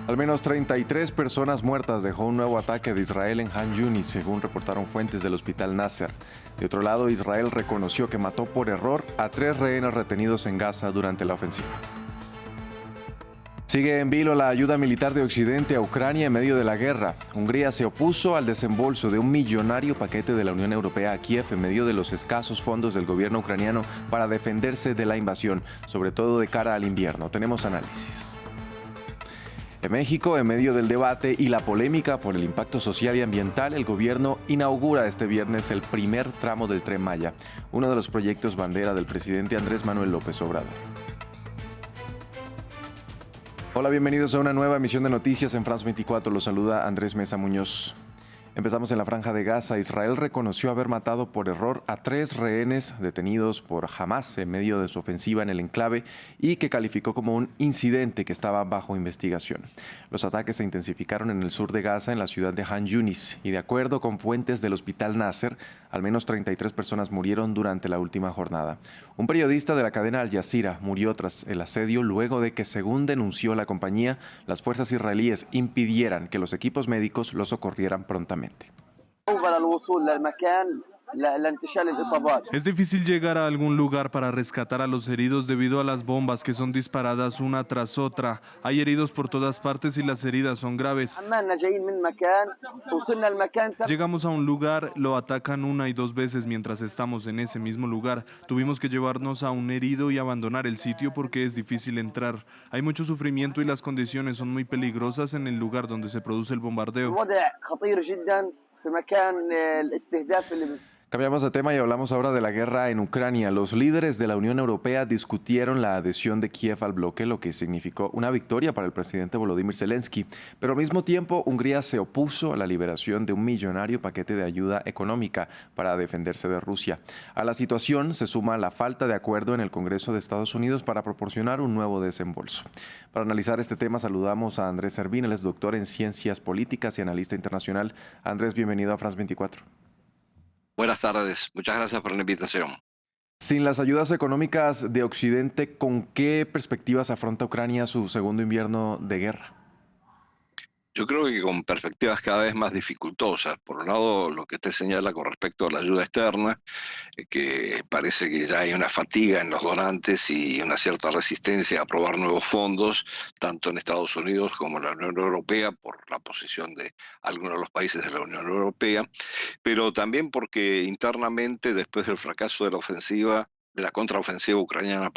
Al menos 33 personas muertas dejó un nuevo ataque de Israel en Han Yunis, según reportaron fuentes del hospital Nasser. De otro lado, Israel reconoció que mató por error a 3 rehenes retenidos en Gaza durante la ofensiva. Sigue en vilo la ayuda militar de Occidente a Ucrania en medio de la guerra. Hungría se opuso al desembolso de un millonario paquete de la Unión Europea a Kiev en medio de los escasos fondos del gobierno ucraniano para defenderse de la invasión, sobre todo de cara al invierno. Tenemos análisis. En México, en medio del debate y la polémica por el impacto social y ambiental, el gobierno inaugura este viernes el primer tramo del Tren Maya, uno de los proyectos bandera del presidente Andrés Manuel López Obrador. Hola, bienvenidos a una nueva emisión de noticias en France 24. Los saluda Andrés Mesa Muñoz. Empezamos en la Franja de Gaza. Israel reconoció haber matado por error a 3 rehenes detenidos por Hamás en medio de su ofensiva en el enclave y que calificó como un incidente que estaba bajo investigación. Los ataques se intensificaron en el sur de Gaza, en la ciudad de Han Yunis, y de acuerdo con fuentes del hospital Nasser, al menos 33 personas murieron durante la última jornada. Un periodista de la cadena Al Jazeera murió tras el asedio luego de que, según denunció la compañía, las fuerzas israelíes impidieran que los equipos médicos lo socorrieran prontamente. Es difícil llegar a algún lugar para rescatar a los heridos debido a las bombas que son disparadas una tras otra. Hay heridos por todas partes y las heridas son graves. Llegamos a un lugar, lo atacan 1 y 2 veces mientras estamos en ese mismo lugar. Tuvimos que llevarnos a un herido y abandonar el sitio porque es difícil entrar. Hay mucho sufrimiento y las condiciones son muy peligrosas en el lugar donde se produce el bombardeo. Cambiamos de tema y hablamos ahora de la guerra en Ucrania. Los líderes de la Unión Europea discutieron la adhesión de Kiev al bloque, lo que significó una victoria para el presidente Volodymyr Zelensky. Pero al mismo tiempo, Hungría se opuso a la liberación de un millonario paquete de ayuda económica para defenderse de Rusia. A la situación se suma la falta de acuerdo en el Congreso de Estados Unidos para proporcionar un nuevo desembolso. Para analizar este tema, saludamos a Andrés Servín, él es doctor en Ciencias Políticas y analista internacional. Andrés, bienvenido a France 24. Buenas tardes, muchas gracias por la invitación. Sin las ayudas económicas de Occidente, ¿con qué perspectivas afronta Ucrania su segundo invierno de guerra? Yo creo que con perspectivas cada vez más dificultosas. Por un lado, lo que usted señala con respecto a la ayuda externa, que parece que ya hay una fatiga en los donantes y una cierta resistencia a aprobar nuevos fondos, tanto en Estados Unidos como en la Unión Europea, por la posición de algunos de los países de la Unión Europea, pero también porque internamente, después del fracaso de la ofensiva, de la contraofensiva ucraniana,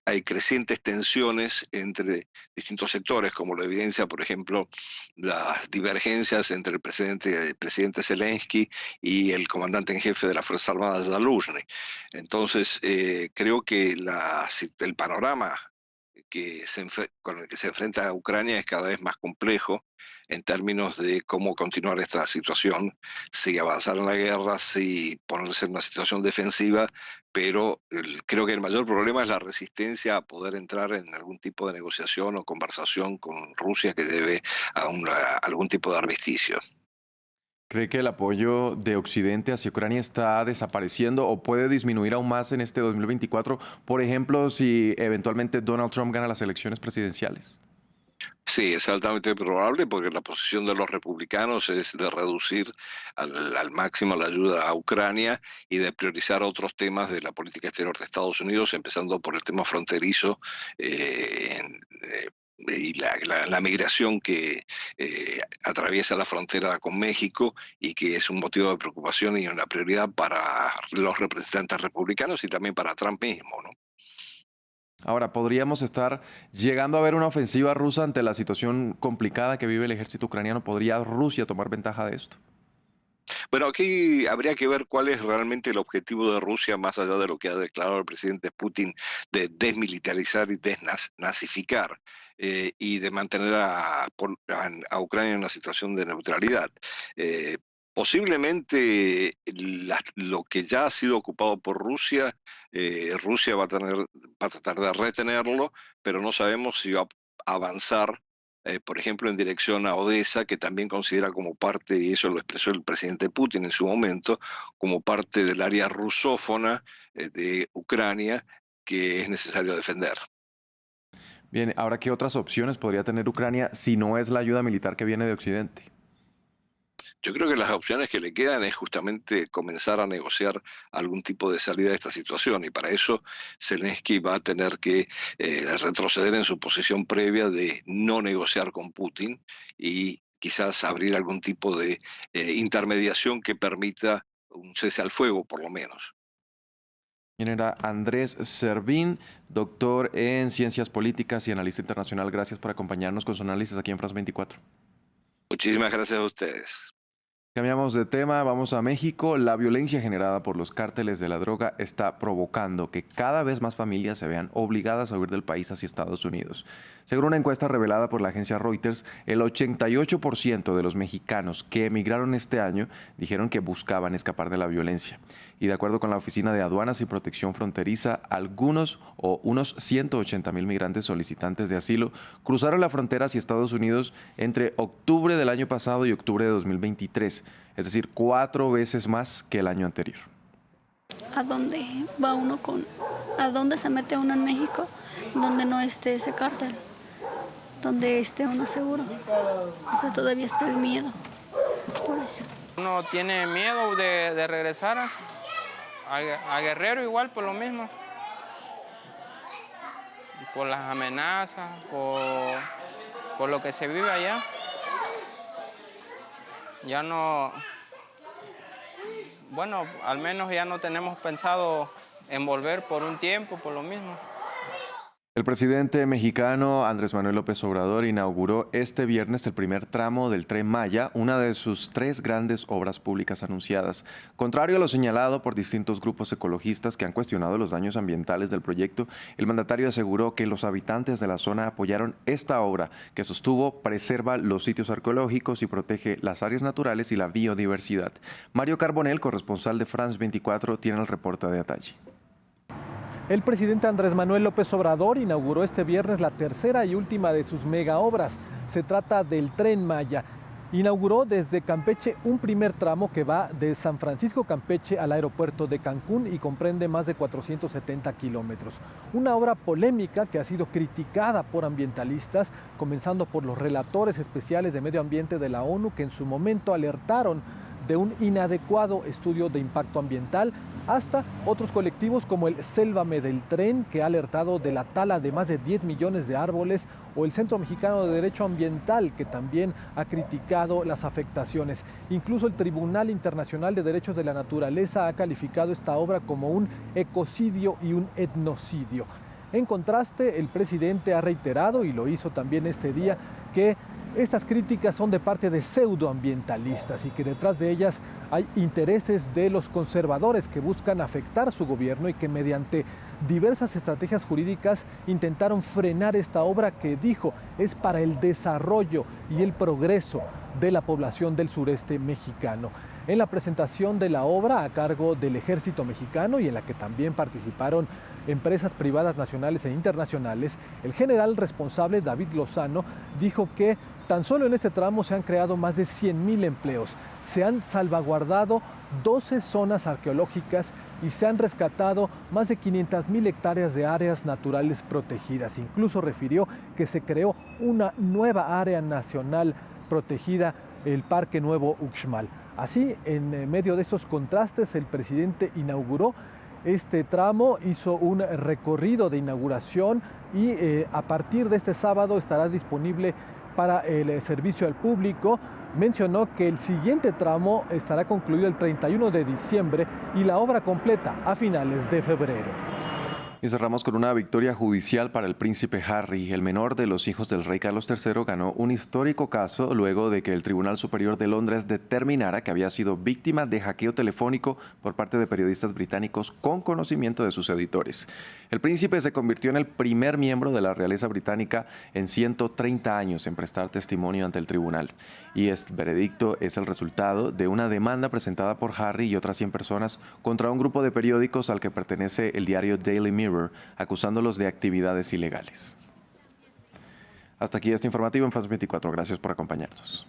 hay crecientes tensiones entre distintos sectores, como lo evidencia, por ejemplo, las divergencias entre el presidente Zelensky y el comandante en jefe de las Fuerzas Armadas, Zaluzhny. Entonces, creo que el panorama con el que se enfrenta Ucrania es cada vez más complejo en términos de cómo continuar esta situación, si avanzar en la guerra, si ponerse en una situación defensiva, pero creo que el mayor problema es la resistencia a poder entrar en algún tipo de negociación o conversación con Rusia que debe a algún tipo de armisticio. ¿Cree que el apoyo de Occidente hacia Ucrania está desapareciendo o puede disminuir aún más en este 2024? Por ejemplo, si eventualmente Donald Trump gana las elecciones presidenciales. Sí, es altamente probable porque la posición de los republicanos es de reducir al máximo la ayuda a Ucrania y de priorizar otros temas de la política exterior de Estados Unidos, empezando por el tema fronterizo y la migración que atraviesa la frontera con México y que es un motivo de preocupación y una prioridad para los representantes republicanos y también para Trump mismo, ¿no? Ahora, ¿podríamos estar llegando a ver una ofensiva rusa ante la situación complicada que vive el ejército ucraniano? ¿Podría Rusia tomar ventaja de esto? Bueno, aquí habría que ver cuál es realmente el objetivo de Rusia, más allá de lo que ha declarado el presidente Putin, de desmilitarizar y desnazificar y de mantener a Ucrania en una situación de neutralidad. Posiblemente lo que ya ha sido ocupado por Rusia, Rusia va a tratar de retenerlo, pero no sabemos si va a avanzar, por ejemplo, en dirección a Odessa, que también considera como parte, y eso lo expresó el presidente Putin en su momento, como parte del área rusófona de Ucrania que es necesario defender. Bien, ahora, ¿qué otras opciones podría tener Ucrania si no es la ayuda militar que viene de Occidente? Yo creo que las opciones que le quedan es justamente comenzar a negociar algún tipo de salida de esta situación y para eso Zelensky va a tener que retroceder en su posición previa de no negociar con Putin y quizás abrir algún tipo de intermediación que permita un cese al fuego, por lo menos. ¿Quién era? Andrés Servín, doctor en Ciencias Políticas y analista internacional. Gracias por acompañarnos con su análisis aquí en France 24. Muchísimas gracias a ustedes. Cambiamos de tema, vamos a México. La violencia generada por los cárteles de la droga está provocando que cada vez más familias se vean obligadas a huir del país hacia Estados Unidos. Según una encuesta revelada por la agencia Reuters, el 88% de los mexicanos que emigraron este año dijeron que buscaban escapar de la violencia. Y de acuerdo con la Oficina de Aduanas y Protección Fronteriza, unos 180,000 migrantes solicitantes de asilo cruzaron la frontera hacia Estados Unidos entre octubre del año pasado y octubre de 2023, es decir, 4 veces más que el año anterior. ¿A dónde va uno a dónde se mete uno en México donde no esté ese cártel? Donde esté uno seguro. O sea, todavía está el miedo. Por eso. Uno tiene miedo de regresar a Guerrero igual por lo mismo. Por las amenazas, por lo que se vive allá. Ya no, bueno, al menos ya no tenemos pensado en volver por un tiempo, por lo mismo. El presidente mexicano Andrés Manuel López Obrador inauguró este viernes el primer tramo del Tren Maya, una de sus 3 grandes obras públicas anunciadas. Contrario a lo señalado por distintos grupos ecologistas que han cuestionado los daños ambientales del proyecto, el mandatario aseguró que los habitantes de la zona apoyaron esta obra, que sostuvo preserva los sitios arqueológicos y protege las áreas naturales y la biodiversidad. Mario Carbonell, corresponsal de France 24, tiene el reporte de detalle. El presidente Andrés Manuel López Obrador inauguró este viernes la tercera y última de sus megaobras. Se trata del Tren Maya. Inauguró desde Campeche un primer tramo que va de San Francisco Campeche al aeropuerto de Cancún y comprende más de 470 kilómetros. Una obra polémica que ha sido criticada por ambientalistas, comenzando por los relatores especiales de medio ambiente de la ONU que en su momento alertaron de un inadecuado estudio de impacto ambiental, hasta otros colectivos como el Sélvame del Tren, que ha alertado de la tala de más de 10 millones de árboles, o el Centro Mexicano de Derecho Ambiental, que también ha criticado las afectaciones. Incluso el Tribunal Internacional de Derechos de la Naturaleza ha calificado esta obra como un ecocidio y un etnocidio. En contraste, el presidente ha reiterado, y lo hizo también este día, que estas críticas son de parte de pseudoambientalistas y que detrás de ellas hay intereses de los conservadores que buscan afectar su gobierno y que mediante diversas estrategias jurídicas intentaron frenar esta obra que dijo es para el desarrollo y el progreso de la población del sureste mexicano. En la presentación de la obra a cargo del Ejército Mexicano y en la que también participaron empresas privadas nacionales e internacionales, el general responsable David Lozano dijo que tan solo en este tramo se han creado más de 100,000 empleos, se han salvaguardado 12 zonas arqueológicas y se han rescatado más de 500,000 hectáreas de áreas naturales protegidas. Incluso refirió que se creó una nueva área nacional protegida, el Parque Nuevo Uxmal. Así, en medio de estos contrastes, el presidente inauguró este tramo, hizo un recorrido de inauguración y a partir de este sábado estará disponible para el servicio al público. Mencionó que el siguiente tramo estará concluido el 31 de diciembre y la obra completa a finales de febrero. Y cerramos con una victoria judicial para el príncipe Harry. El menor de los hijos del rey Carlos III ganó un histórico caso luego de que el Tribunal Superior de Londres determinara que había sido víctima de hackeo telefónico por parte de periodistas británicos con conocimiento de sus editores. El príncipe se convirtió en el primer miembro de la realeza británica en 130 años en prestar testimonio ante el tribunal. Y este veredicto es el resultado de una demanda presentada por Harry y otras 100 personas contra un grupo de periódicos al que pertenece el diario Daily Mirror, acusándolos de actividades ilegales. Hasta aquí este informativo en France 24. Gracias por acompañarnos.